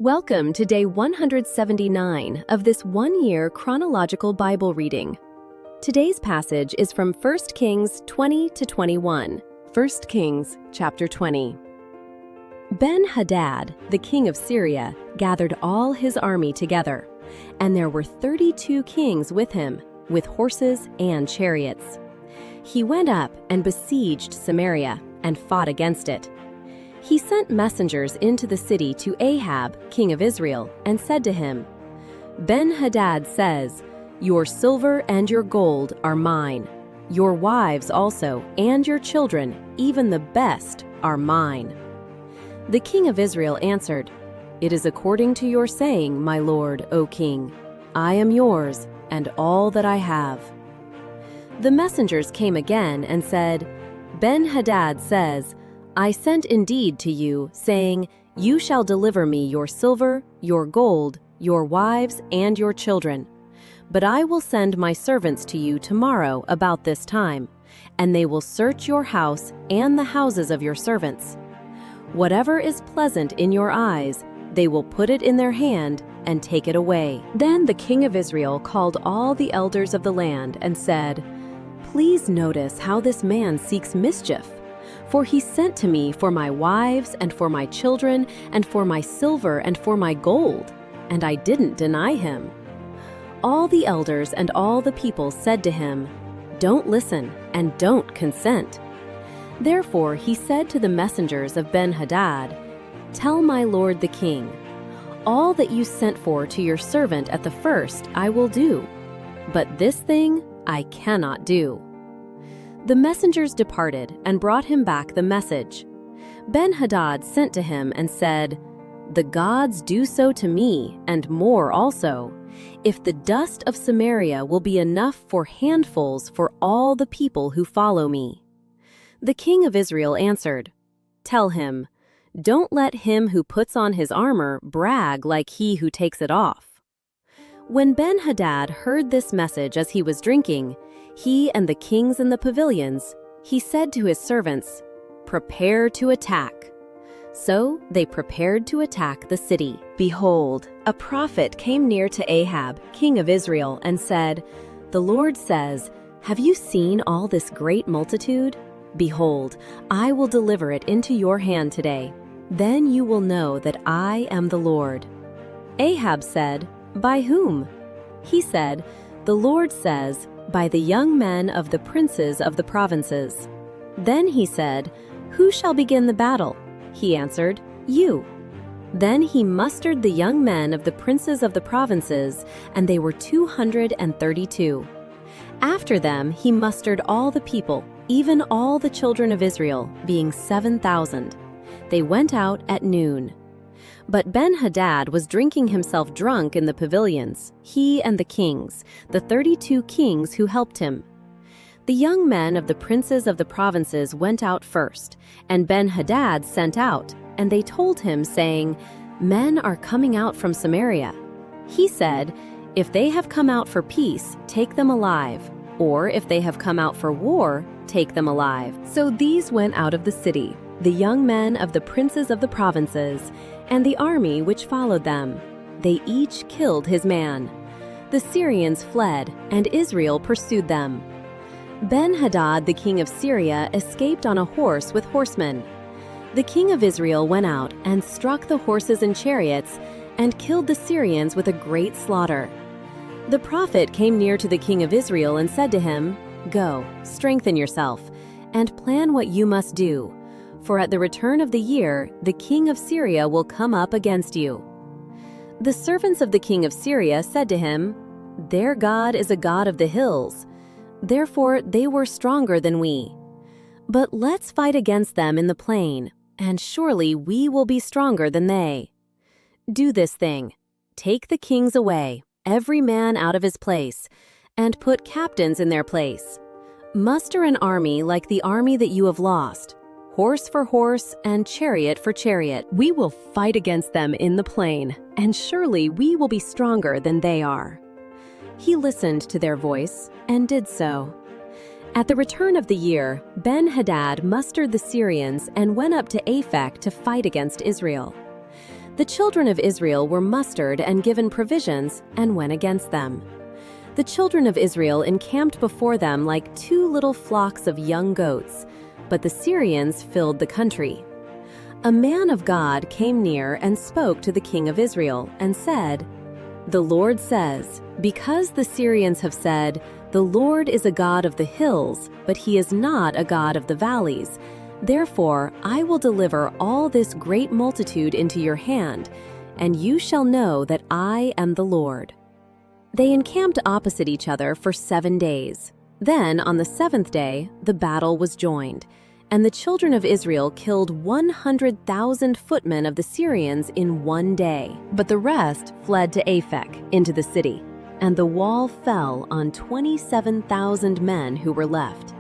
Welcome to day 179 of this one-year chronological Bible reading. Today's passage is from 1 Kings 20 to 21. 1 Kings chapter 20. Ben-Hadad, the king of Syria, gathered all his army together, and there were 32 kings with him, with horses and chariots. He went up and besieged Samaria and fought against it. He sent messengers into the city to Ahab, king of Israel, and said to him, Ben-Hadad says, "Your silver and your gold are mine. Your wives also, and your children, even the best, are mine." The king of Israel answered, "It is according to your saying, my lord, O king. I am yours, and all that I have." The messengers came again and said, Ben-Hadad says, "I sent indeed to you, saying, You shall deliver me your silver, your gold, your wives, and your children. But I will send my servants to you tomorrow about this time, and they will search your house and the houses of your servants. Whatever is pleasant in your eyes, they will put it in their hand and take it away." Then the king of Israel called all the elders of the land and said, "Please notice how this man seeks mischief. For he sent to me for my wives and for my children and for my silver and for my gold, and I didn't deny him." All the elders and all the people said to him, "Don't listen and don't consent." Therefore he said to the messengers of Ben-Hadad, "Tell my lord the king, all that you sent for to your servant at the first I will do, but this thing I cannot do." The messengers departed and brought him back the message. Ben-Hadad sent to him and said, "The gods do so to me, and more also, if the dust of Samaria will be enough for handfuls for all the people who follow me." The king of Israel answered, "Tell him, don't let him who puts on his armor brag like he who takes it off." When Ben-Hadad heard this message as he was drinking, he and the kings in the pavilions, he said to his servants, "Prepare to attack." So they prepared to attack the city. Behold, a prophet came near to Ahab, king of Israel, and said, "The Lord says, have you seen all this great multitude? Behold, I will deliver it into your hand today. Then you will know that I am the Lord." Ahab said, "By whom?" He said, "The Lord says, by the young men of the princes of the provinces." Then he said, "Who shall begin the battle?" He answered, "You." Then he mustered the young men of the princes of the provinces, and they were 232. After them he mustered all the people, even all the children of Israel, being 7,000. They went out at noon. But Ben-Hadad was drinking himself drunk in the pavilions, he and the kings, the 32 kings who helped him. The young men of the princes of the provinces went out first, and Ben-Hadad sent out, and they told him, saying, "Men are coming out from Samaria." He said, "If they have come out for peace, take them alive, or if they have come out for war, take them alive." So these went out of the city, the young men of the princes of the provinces, and the army which followed them. They each killed his man. The Syrians fled, and Israel pursued them. Ben-Hadad, the king of Syria, escaped on a horse with horsemen. The king of Israel went out and struck the horses and chariots, and killed the Syrians with a great slaughter. The prophet came near to the king of Israel and said to him, "Go, strengthen yourself, and plan what you must do. For at the return of the year, the king of Syria will come up against you." The servants of the king of Syria said to him, "Their God is a God of the hills. Therefore they were stronger than we. But let's fight against them in the plain, and surely we will be stronger than they. Do this thing. Take the kings away, every man out of his place, and put captains in their place. Muster an army like the army that you have lost, horse for horse and chariot for chariot. We will fight against them in the plain, and surely we will be stronger than they are." He listened to their voice and did so. At the return of the year, Ben-Hadad mustered the Syrians and went up to Aphek to fight against Israel. The children of Israel were mustered and given provisions and went against them. The children of Israel encamped before them like two little flocks of young goats, but the Syrians filled the country. A man of God came near and spoke to the king of Israel and said, "The Lord says, because the Syrians have said, 'The Lord is a God of the hills, but he is not a God of the valleys,' therefore I will deliver all this great multitude into your hand, and you shall know that I am the Lord." They encamped opposite each other for 7 days. Then, on the 7th day, the battle was joined, and the children of Israel killed 100,000 footmen of the Syrians in 1 day. But the rest fled to Aphek, into the city, and the wall fell on 27,000 men who were left.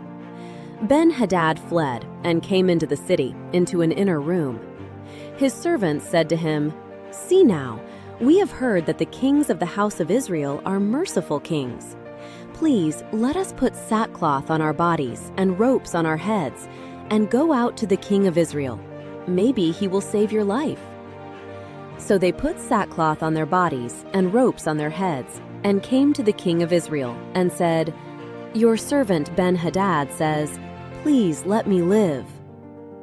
Ben-Hadad fled and came into the city, into an inner room. His servants said to him, "See now, we have heard that the kings of the house of Israel are merciful kings. Please let us put sackcloth on our bodies and ropes on our heads and go out to the king of Israel. Maybe he will save your life." So they put sackcloth on their bodies and ropes on their heads and came to the king of Israel and said, "Your servant Ben-Hadad says, 'Please let me live.'"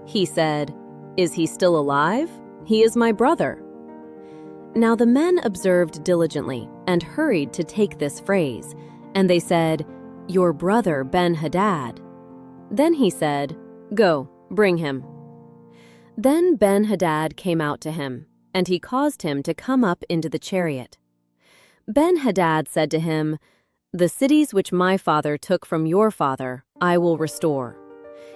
He said, "Is he still alive? He is my brother." Now the men observed diligently and hurried to take this phrase, and they said, "Your brother Ben-Hadad." Then he said, "Go, bring him." Then Ben-Hadad came out to him, and he caused him to come up into the chariot. Ben-Hadad said to him, "The cities which my father took from your father, I will restore.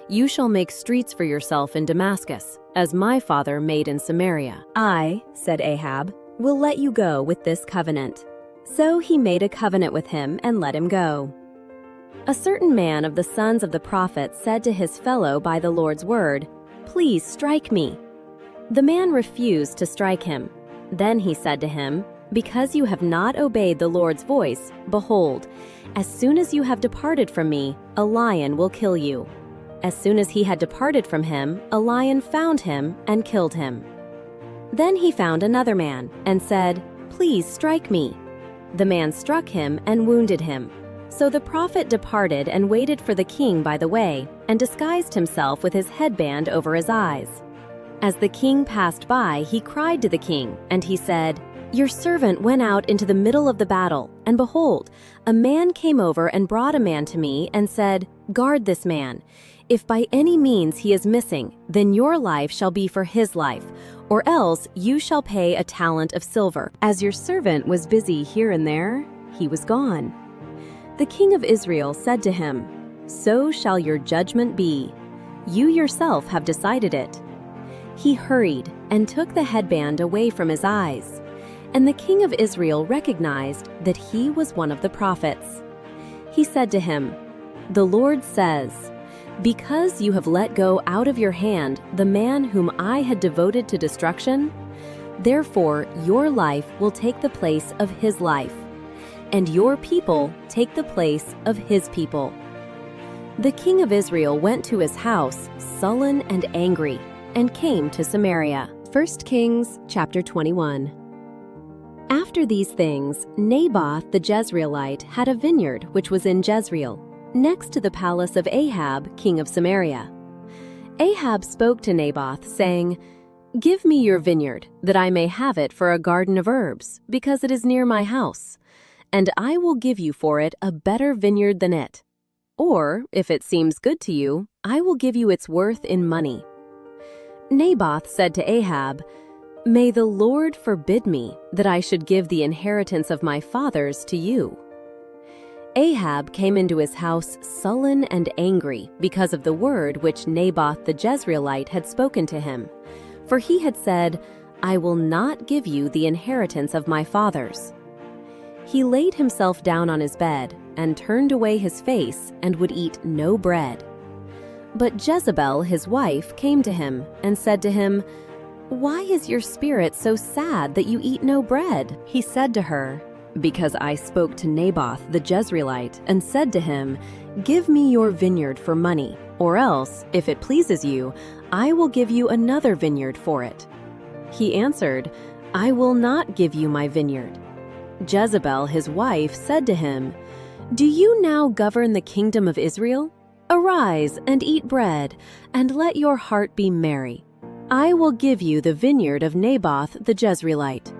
You shall make streets for yourself in Damascus, as my father made in Samaria." "I," said Ahab, "will let you go with this covenant." So he made a covenant with him and let him go. A certain man of the sons of the prophets said to his fellow by the Lord's word, "Please strike me." The man refused to strike him. Then he said to him, "Because you have not obeyed the Lord's voice, behold, as soon as you have departed from me, a lion will kill you." As soon as he had departed from him, a lion found him and killed him. Then he found another man and said, "Please strike me." The man struck him and wounded him. So the prophet departed and waited for the king by the way, and disguised himself with his headband over his eyes. As the king passed by, he cried to the king, and he said, "Your servant went out into the middle of the battle, and behold, a man came over and brought a man to me and said, 'Guard this man. If by any means he is missing, then your life shall be for his life, or else you shall pay a talent of silver.' As your servant was busy here and there, he was gone." The king of Israel said to him, "So shall your judgment be. You yourself have decided it." He hurried and took the headband away from his eyes, and the king of Israel recognized that he was one of the prophets. He said to him, "The Lord says, because you have let go out of your hand the man whom I had devoted to destruction, therefore your life will take the place of his life, and your people take the place of his people." The king of Israel went to his house, sullen and angry, and came to Samaria. 1 Kings chapter 21. After these things, Naboth the Jezreelite had a vineyard which was in Jezreel, next to the palace of Ahab, king of Samaria. Ahab spoke to Naboth, saying, "Give me your vineyard, that I may have it for a garden of herbs, because it is near my house, and I will give you for it a better vineyard than it. Or, if it seems good to you, I will give you its worth in money." Naboth said to Ahab, "May the Lord forbid me that I should give the inheritance of my fathers to you." Ahab came into his house sullen and angry because of the word which Naboth the Jezreelite had spoken to him. For he had said, "I will not give you the inheritance of my fathers." He laid himself down on his bed and turned away his face and would eat no bread. But Jezebel, his wife, came to him and said to him, "Why is your spirit so sad that you eat no bread?" He said to her, "Because I spoke to Naboth the Jezreelite and said to him, 'Give me your vineyard for money, or else, if it pleases you, I will give you another vineyard for it.'" He answered, "I will not give you my vineyard." Jezebel, his wife, said to him, "Do you now govern the kingdom of Israel? Arise and eat bread, and let your heart be merry. I will give you the vineyard of Naboth the Jezreelite."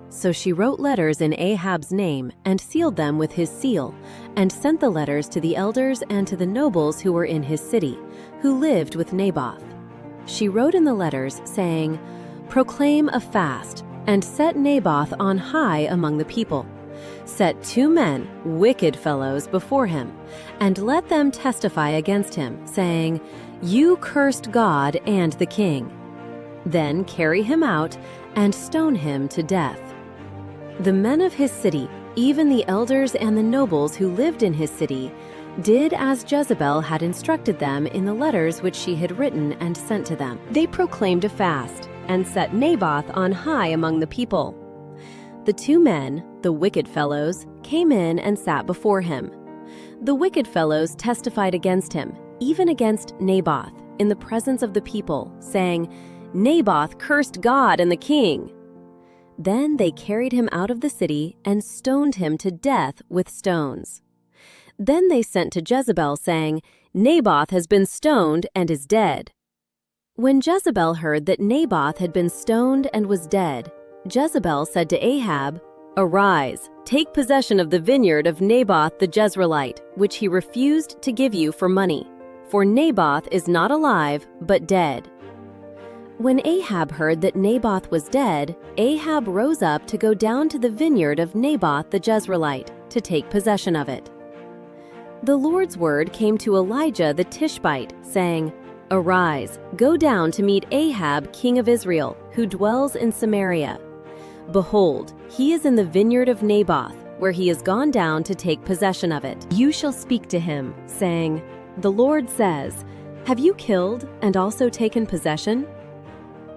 So she wrote letters in Ahab's name and sealed them with his seal, and sent the letters to the elders and to the nobles who were in his city, who lived with Naboth. She wrote in the letters, saying, "Proclaim a fast, and set Naboth on high among the people. Set 2 men, wicked fellows, before him, and let them testify against him, saying, 'You cursed God and the king.' Then carry him out and stone him to death." The men of his city, even the elders and the nobles who lived in his city, did as Jezebel had instructed them in the letters which she had written and sent to them. They proclaimed a fast and set Naboth on high among the people. The 2 men, the wicked fellows, came in and sat before him. The wicked fellows testified against him, even against Naboth, in the presence of the people, saying, "Naboth cursed God and the king." Then they carried him out of the city and stoned him to death with stones. Then they sent to Jezebel, saying, "Naboth has been stoned and is dead." When Jezebel heard that Naboth had been stoned and was dead, Jezebel said to Ahab, "Arise, take possession of the vineyard of Naboth the Jezreelite, which he refused to give you for money, for Naboth is not alive, but dead." When Ahab heard that Naboth was dead, Ahab rose up to go down to the vineyard of Naboth the Jezreelite, to take possession of it. The Lord's word came to Elijah the Tishbite, saying, "Arise, go down to meet Ahab king of Israel, who dwells in Samaria. Behold, he is in the vineyard of Naboth, where he has gone down to take possession of it. You shall speak to him, saying, 'The Lord says, have you killed and also taken possession?'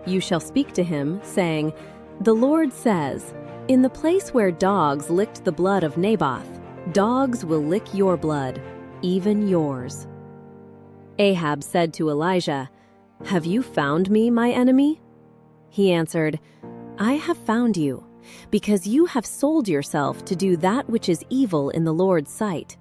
You shall speak to him, saying, 'The Lord says, in the place where dogs licked the blood of Naboth, dogs will lick your blood, even yours.'" Ahab said to Elijah, "Have you found me, my enemy?" He answered, "I have found you, because you have sold yourself to do that which is evil in the Lord's sight.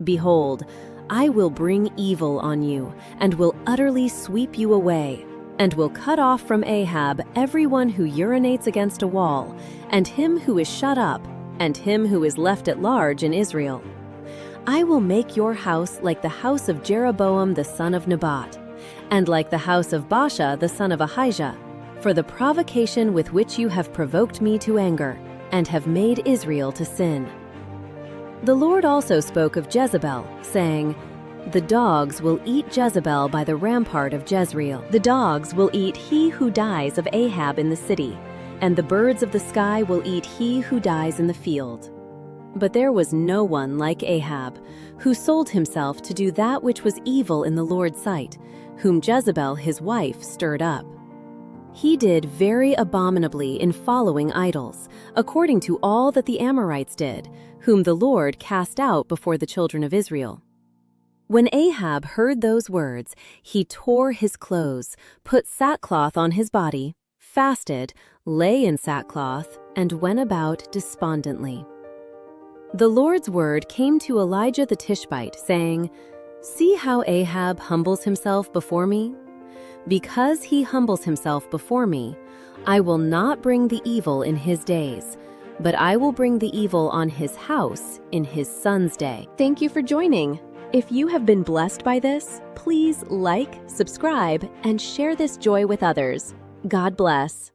Behold, I will bring evil on you, and will utterly sweep you away, and will cut off from Ahab everyone who urinates against a wall, and him who is shut up, and him who is left at large in Israel. I will make your house like the house of Jeroboam the son of Nebat, and like the house of Baasha the son of Ahijah, for the provocation with which you have provoked me to anger, and have made Israel to sin." The Lord also spoke of Jezebel, saying, "The dogs will eat Jezebel by the rampart of Jezreel. The dogs will eat he who dies of Ahab in the city, and the birds of the sky will eat he who dies in the field." But there was no one like Ahab, who sold himself to do that which was evil in the Lord's sight, whom Jezebel his wife stirred up. He did very abominably in following idols, according to all that the Amorites did, whom the Lord cast out before the children of Israel. When Ahab heard those words, he tore his clothes, put sackcloth on his body, fasted, lay in sackcloth, and went about despondently. The Lord's word came to Elijah the Tishbite, saying, "See how Ahab humbles himself before me? Because he humbles himself before me, I will not bring the evil in his days, but I will bring the evil on his house in his son's day." Thank you for joining. If you have been blessed by this, please like, subscribe, and share this joy with others. God bless.